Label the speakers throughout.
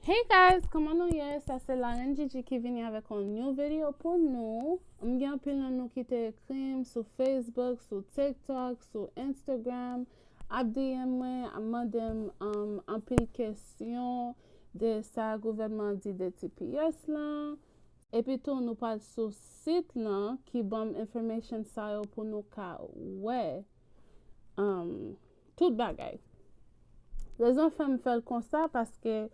Speaker 1: Hey guys, comment nous y? Ça c'est la reine Gigi qui vient avec une nouvelle vidéo pour nous. On a un peu de nous qui t'écrivent sur Facebook, sur TikTok, sur Instagram. Abdiem moi, demandé un peu de questions de sa gouvernement dit de TPS là. Et puis tout nous parle sur site là qui bon information ça pour nous ka ouais. Tout bagay. Les enfants me fait comme ça parce que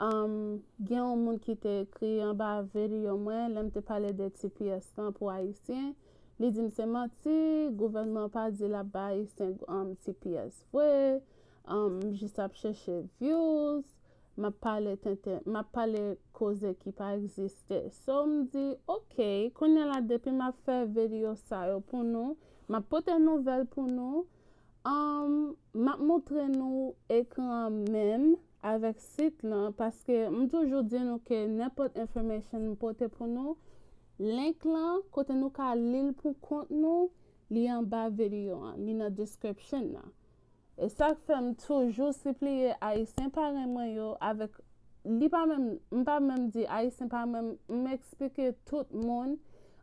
Speaker 1: gen yon moun qui te écrit en bas vidéo moi l'aime te parler de TPS pour haïtien li dit c'est menti gouvernement pas dit la bas haïtien TPS ouais juste à chercher views m'a parlé cause qui pas existé so me dit OK qu'on est là depuis m'a fait vidéo ça pour nous m'a porté nouvelle pour nous m'a montré nous écran même avec site là parce que m toujours dit nous que n'importe information porter pour nous link là côté nous ka lire pour compte nous li en bas vidéo li dans description là et ça fait m toujours supplier haïtien parent moi yo avec li pas même dit haïtien pas même m'expliquer tout monde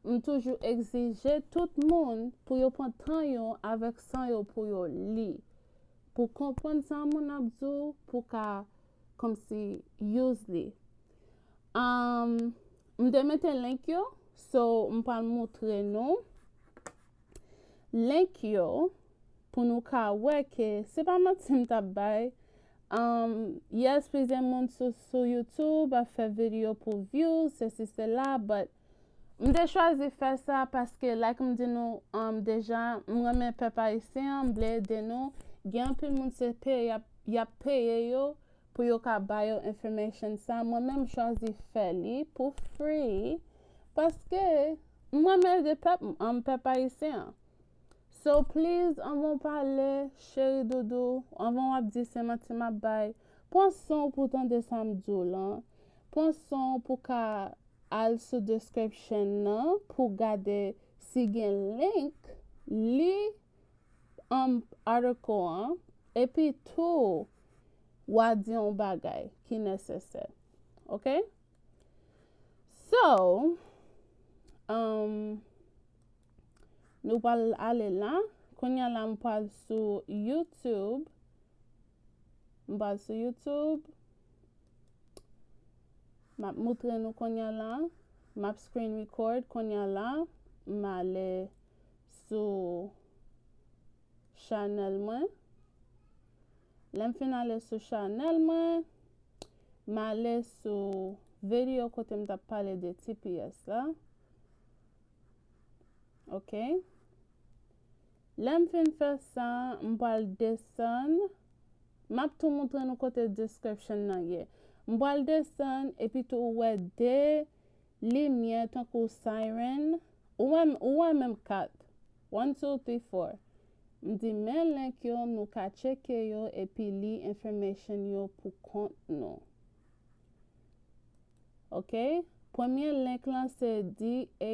Speaker 1: m toujours exiger tout monde pour yo prendre temps yo avec ça yo pour yo li pour comprendre ça mon abdou pour ka comme si usually m'de mettre link yo so m'pa montrer nous link yo pour nous ka ouais que c'est pas menti m'ta bay yes plusieurs monde sur YouTube a fait vidéo pour views ceci cela but m'de choisi faire ça parce que like m'dit nous déjà moi-même peuple haïtien m'blé de nous gen peu monde se paye y a payé yo pour yo ka buy yo information ça moi-même choisi faire li pour free parce que moi-même de peuple haïtien so please on va parler chéri dodo on va dire c'est ma bail pensons pourtant de samedi là pensons pour ka al sous description là pour garder si gen link li article et puis tout wa di yon bagay qui nécessaire. OK? So, nous parlons aller là. Quand y a là, on parle sur YouTube. On parle sur YouTube. M'a montre nous quand y a là. M'a screen record quand y a là. M'a aller sur channel moi. Lem fin aller sur channel moi. M'a aller sur vidéo côté m'ta parler de TPS là. OK? Lem fin faire ça, m'pal descendre. M'a tout montrer nous côté description là hier. M'pal descendre et puis tout ouais des lumières tant que siren ou même 4. 1 2 3 4. M'di men link yo nou ka tcheke yo et puis li information yo pour compte nou. OK? Premier link là c'est dhs.gov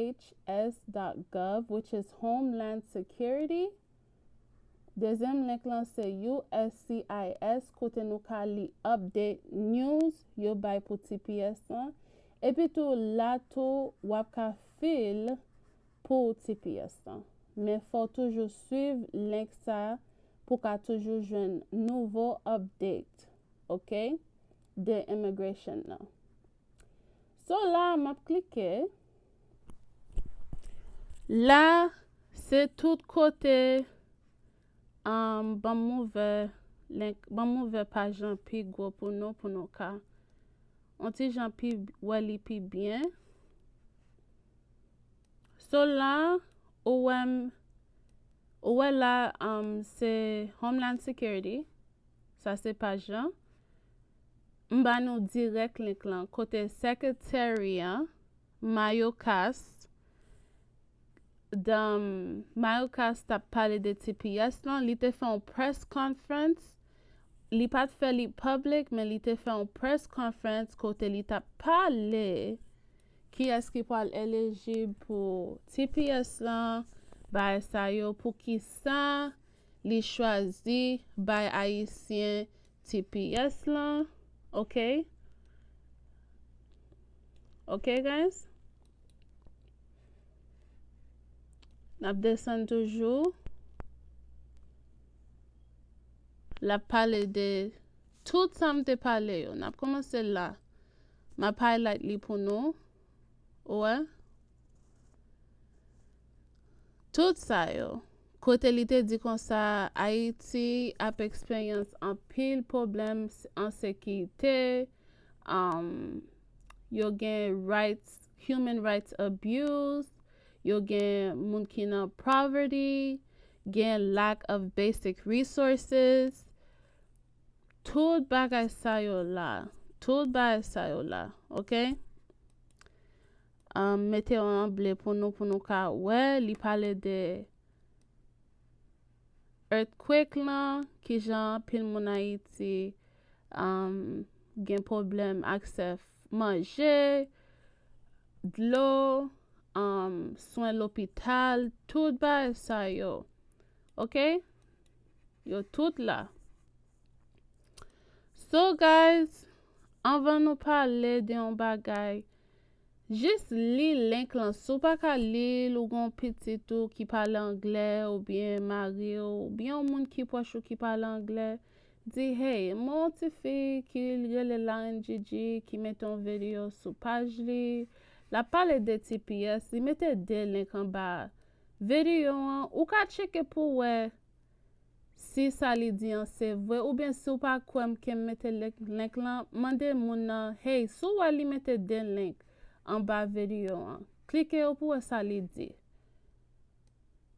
Speaker 1: which is Homeland Security. Deuxième link là c'est USCIS côté nou ka li update news yo bay pour TPS là. Et puis tout là tout wap ka fil pour TPS là. Mais faut toujours suivre link ça pour qu'à toujours joindre nouveau update, OK, de immigration là. So là, m'a cliqué. Là, c'est tout côté bon mauvais link, bon mauvais page en pi gros pour nous cas. On ti j'en pi wali pi bien. So là ouais là c'est Homeland Security ça c'est page là m'ba nous direct link là côté secretariat Mayocast dans Mayocast a parlé de TPS là li te fait une press conference li pas fait li public mais li te fait une press conference côté li t'a parlé qui est-ce qui parle éligible pour TPS là by ça yo pour qui ça li choisi by haïtien TPS là OK Ok, guys? Nap descend toujours. La parle de tout ça m'te parle yo. Nap commencé là. Ma highlight li pour nous. Ouais. Tout ça yo. Kote li te di kon sa Haïti ap expérience en pile problème en sécurité. Yo gen rights, human rights abuse. Yo gen moun ki nan poverty. Gen lack of basic resources. Tout bagay sa yo la. Tout bagay sa yo la. Ok? Mette en anglais pour nous ka ouais, li parle de earthquake là, ki jan pile moun Haïti gen problème accès manger, de l'eau, soin l'hôpital, tout bagay sa yo. Ok? Yo tout là. So guys, avant nous parler de un bagay, juste li link lan, sou pa ka li ou gon petit ou qui parle anglais ou bien mari ou bien un moun ki poche ou qui parle anglais, di hey, mon ti fi ki rele la NGG qui met un vidéo sou page li, la parle de TPS, li mette de link en bas vidéo an, ou ka cheke pou we si sa li di an se vwe, ou bien si ou pa kwem ke mette link lan, mande moun nan, hey, sou wa li mette den link en bas vidéo an. Cliquez ou pour ça li di.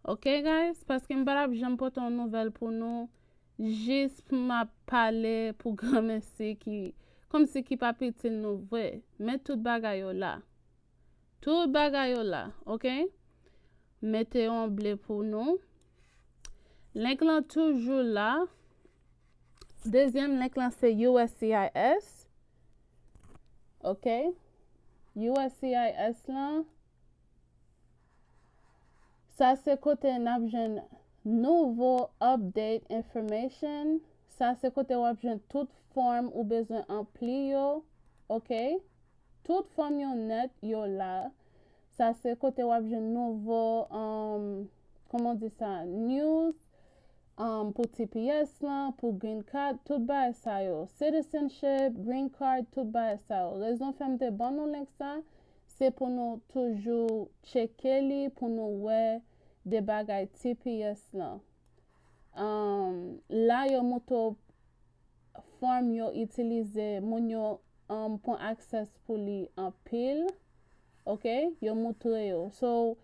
Speaker 1: Ok guys? Parce que m'balab j'aime pas ton nouvelle pour nous. Juste m'a parler pour grand merci qui comme si qui pas petit nous vrai. Mais tout bagay yo là. Tout bagay yo là. Ok? Mettez en bleu pour nous. Link là toujours là. Deuxième link là c'est USCIS. Ok? USCIS là. Ça c'est côté n'abjen Nouvo Update Information. Ça c'est côté w'abjen toute forme ou besoin anpil yo. Ok? Toute forme yo net yo là. Ça c'est côté w'abjen nouveau comment on dit ça? News pour TPS là, pour green card, tout ba ça yo. Citizenship, green card, tout ba ça yo. Raison femme de bon nous link ça, c'est pour nous toujours checker li, pour nous ouais des bagay TPS là. Là yo moto form yo utiliser moun yo pour access pour li en pile. OK? Yo montre yo. So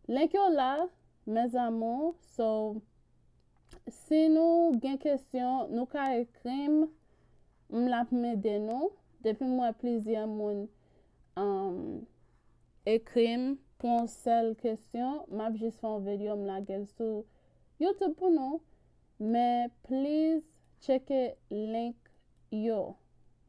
Speaker 1: link yo là, mes amours. So si nous gen question, nous ka ekrim, m'lap mede nou. Depuis moi plusieurs moun ekrim pour une seule question, m'a juste fait une vidéo m'lagel sur YouTube pour nous. Mais please check link yo.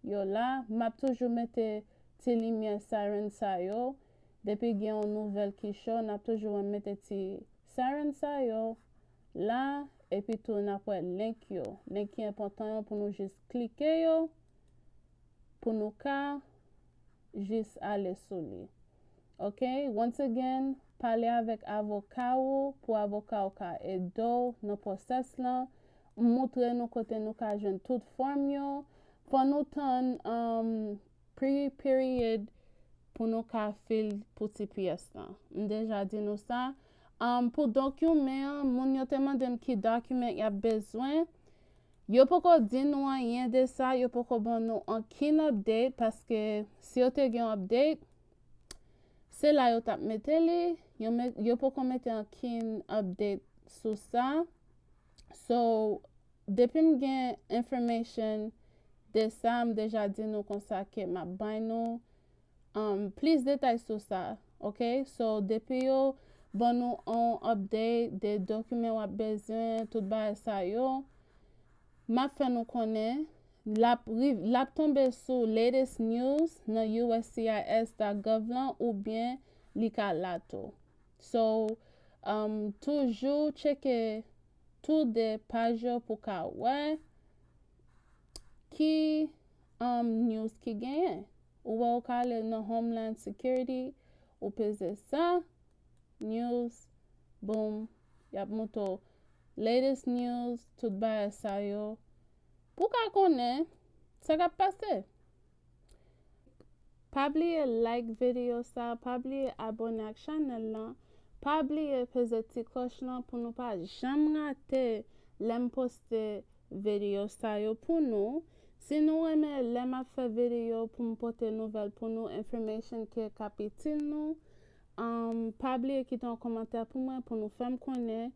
Speaker 1: Yo là, m'a toujours mette ti lumière siren sa yo. Depuis gen une nouvelle qui show, n'a toujours mette ti siren sa yo. Là, et puis tout n'a pas link yo. Link qui est important pour nous juste cliquer yo. Pour nous ka juste aller sur lui. OK? Once again, parler avec avocat ou pour avocat ou ka edo dans process là. Montrer nous côté nous ka joindre toute forme yo. Pour nous ton pre-period pour nous ka fil pour TPS là. Déjà dit nous ça. Pour document, moun yo te mandem ki document y a besoin. Yo poko di nou rien de ça, yo poko bon nou an kin update parce que si yo te gen update, c'est là yo tap mette li, yo poko mette an kin update sou ça. So, depuis m gen information de ça, m déjà di nou kon sa ke ma bay nou plus détail sur ça. OK? So, depuis yo bon nous on update des documents ou besoin tout ba ça yo m'a fait nous connaît la tomber sur latest news dans USCIS.gov ou bien li ka lato. So toujours checker tout des pages pour ka ouais qui news qui gagne. ou ka ale nan Homeland Security, ou pese ça, news, boom, yap monto latest news, tout ba sa yo. Pou ka konen, sa ka pase. Pa bliye like video sa, pa bliye abone ak channel lan, pa bliye pese ti cloche lan pou nou pa jam rate lem poste video sa yo pou nou. Si nou reme lem ap fe video pou m'pote nouvel pou nou, information ke kapitil nou, pa bliye kite an kommentaire pou mwen pou nou fem konen.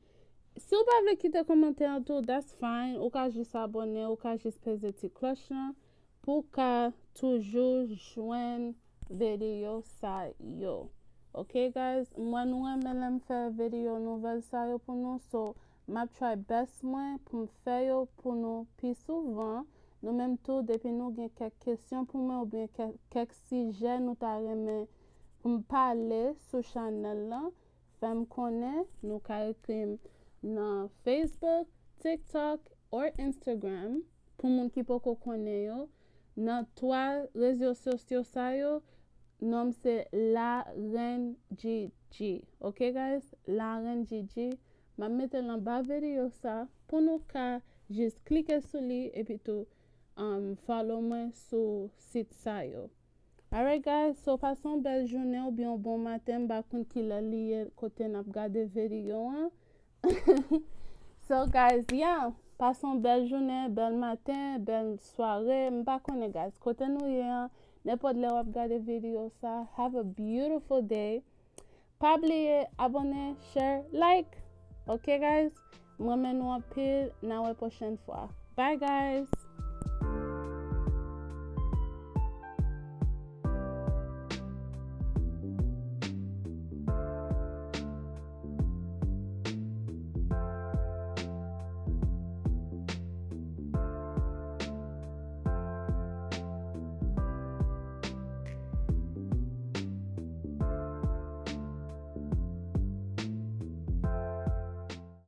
Speaker 1: Si ou pa vle kite kommentaire tou, that's fine. Ou ka jis abone, ou ka jis pese ti cloche lan pou ka toujours jwen video sa yo. Ok guys, mwen nou reme lem fe video nouvel sa yo pou nou, so map try best mwen pou m'fe yo pou nou pi souvan. Nou menm tou, depi nou gen kek kesyon pou mwen ou bien kek sije nou ta reme pou m'pale sou channel lan, fem konen, nou ka ekrim nan Facebook, TikTok or Instagram pou moun ki poko konen yo. Nan 3 rezo sosyo sa yo, nom se la ren Gigi. Ok guys, la ren Gigi. Ma mette lan ba video sa pou nou ka jist klike sou li epi tou follow mwen sou sit sa yo. Alright guys, so pason bel jounen ou bien bon matin, bakoun ki la liye kote nap gade video an. So guys, yeah, pason bel jounen, bel matin, bel soare, mbakone guys, kote nou ye an, nepod le wap gade video sa. Have a beautiful day. Pa bliye abone, share, like. Ok guys, mwen men nou anpil, nan we pochen fwa. Bye guys.